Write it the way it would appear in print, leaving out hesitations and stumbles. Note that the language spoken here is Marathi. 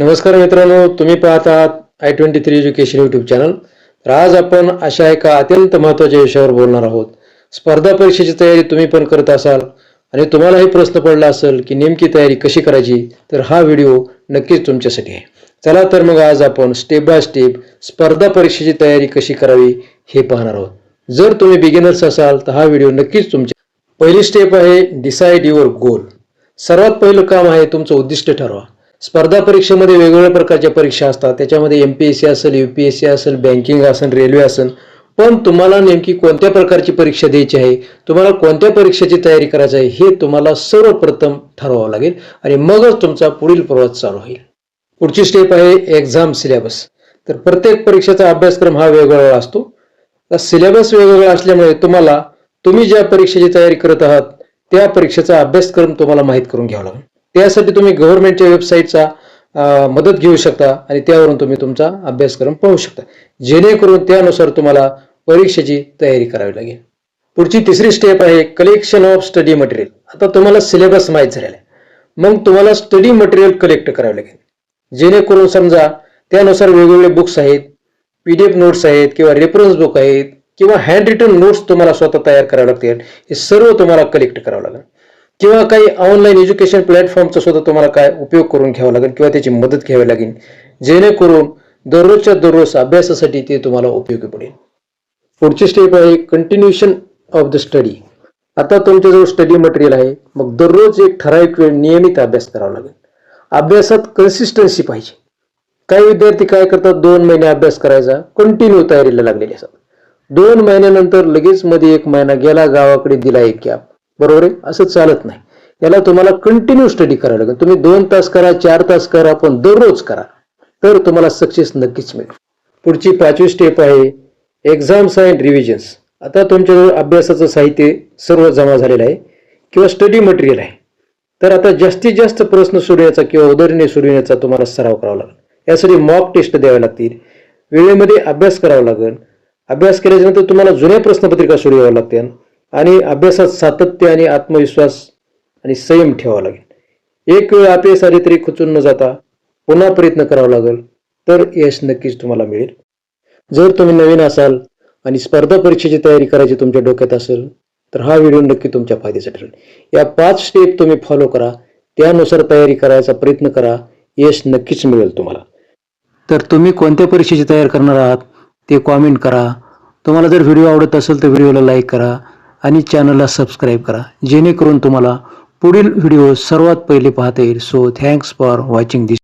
नमस्कार मित्रांनो, तुम्ही पाहत आहात i23 एज्युकेशन यूट्यूब चॅनल। तर आज आपण अशा एका अत्यंत महत्त्वाच्या विषयावर बोलणार आहोत। स्पर्धा परीक्षेची तयारी तुम्ही पण करत असाल आणि तुम्हालाही प्रश्न पडला असेल की नेमकी तयारी कशी करायची, तर हा व्हिडिओ नक्कीच तुमच्यासाठी आहे। चला तर मग आज आपण स्टेप बाय स्टेप स्पर्धा परीक्षेची तयारी कशी करावी हे पाहणार आहोत। जर तुम्ही बिगिनर्स असाल तर हा व्हिडिओ नक्कीच तुमच्या। पहिली स्टेप आहे डिसाइड युअर गोल। सर्वात पहिलं काम आहे तुमचं उद्दिष्ट ठरवा। स्पर्धा परीक्षेमध्ये वेगवेगळ्या प्रकारच्या परीक्षा असतात, त्याच्यामध्ये MPSC असेल, UPSC असेल, बँकिंग असेल, रेल्वे असेल, पण तुम्हाला नेमकी कोणत्या प्रकारची परीक्षा द्यायची आहे, तुम्हाला कोणत्या परीक्षेची तयारी करायची आहे हे तुम्हाला सर्वप्रथम ठरवावं लागेल आणि मगच तुमचा पुढील प्रवास चालू होईल। पुढची स्टेप आहे एक्झाम सिलेबस। तर प्रत्येक परीक्षेचा अभ्यासक्रम हा वेगवेगळा असतो। सिलेबस वेगवेगळा असल्यामुळे तुम्ही ज्या परीक्षेची तयारी करत आहात त्या परीक्षेचा अभ्यासक्रम तुम्हाला माहित करून घ्यावा लागेल। त्यासाठी तुम्ही गव्हर्नमेंटच्या वेबसाईटचा मदत घेऊ शकता आणि त्यावरून तुम्ही तुमचा अभ्यासक्रम पाहू शकता, जेणेकरून त्यानुसार तुम्हाला परीक्षेची तयारी करावी लागेल। पुढची तिसरी स्टेप आहे कलेक्शन ऑफ स्टडी मटेरियल। आता तुम्हाला सिलेबस माहित झालेला आहे, मग तुम्हाला स्टडी मटेरियल कलेक्ट करावे लागेल, जेणेकरून समजा त्यानुसार वेगवेगळे बुक्स आहेत, PDF नोट्स आहेत किंवा रेफरन्स बुक आहेत किंवा हँड रिटन नोट्स तुम्हाला स्वतः तयार करावे लागतील। हे सर्व तुम्हाला कलेक्ट करावं लागेल किंवा काही ऑनलाईन एज्युकेशन प्लॅटफॉर्मचा सुद्धा तुम्हाला काय उपयोग करून घ्यावा लागेल किंवा त्याची मदत घ्यावी लागेल, जेणेकरून दररोजच्या दररोज अभ्यासासाठी ते तुम्हाला उपयोगी पडेल। पुढची स्टेप आहे कंटिन्यूशन ऑफ द स्टडी। आता तुमच्याजवळ स्टडी मटेरियल आहे, मग दररोज एक ठराविक वेळ नियमित अभ्यास करावा लागेल। अभ्यासात कन्सिस्टन्सी पाहिजे। काही विद्यार्थी काय करतात, 2 महिने अभ्यास करायचा, कंटिन्यू तयारीला लागलेले असतात। 2 महिन्यानंतर लगेच मध्ये 1 महिना गेला, गावाकडे दिला एक गॅप, बरोबर आहे? असं चालत नाही। याला तुम्हाला कंटिन्यू स्टडी करावं लागेल। तुम्ही 2 तास करा, 4 तास करा, पण दररोज करा, तर तुम्हाला सक्सेस नक्कीच मिळेल। पुढची 5वी स्टेप आहे एक्झाम्स अँड रिव्हिजन्स। आता तुमच्याजवळ अभ्यासाचं साहित्य सर्व जमा झालेलं आहे किंवा स्टडी मटेरियल आहे, तर आता जास्तीत जास्त प्रश्न सोडवण्याचा किंवा उदाहरणे सोडवण्याचा तुम्हाला सराव करावा लागेल। यासाठी मॉक टेस्ट द्यावे लागतील, वेळेमध्ये अभ्यास करावा लागेल। अभ्यास केल्यानंतर तुम्हाला जुन्या प्रश्नपत्रिका सोडवाव्या लागतील आणि अभ्यासात सातत्य आणि आत्मविश्वास आणि संयम ठेवावा लागेल। एक वेळ अपयश आले तरी खचून न जाता पुन्हा प्रयत्न करावा लागेल, तर यश नक्कीच तुम्हाला मिळेल। जर तुम्ही नवीन असाल आणि स्पर्धा परीक्षेची तयारी करायची तुमच्या डोक्यात असेल, तर हा व्हिडिओ नक्की तुमच्या फायद्याचा ठरेल। या 5 स्टेप तुम्ही फॉलो करा, त्यानुसार तयारी करायचा प्रयत्न करा, यश नक्कीच मिळेल तुम्हाला। तर तुम्ही कोणत्या परीक्षेची तयारी करणार आहात ते कॉमेंट करा। तुम्हाला जर व्हिडिओ आवडत असेल तर व्हिडिओला लाईक करा आणि चॅनलला सबस्क्राईब करा, जेणेकरून तुम्हाला पुढील व्हिडिओ सर्वात पहिले पाहता येईल। So thanks for watching this.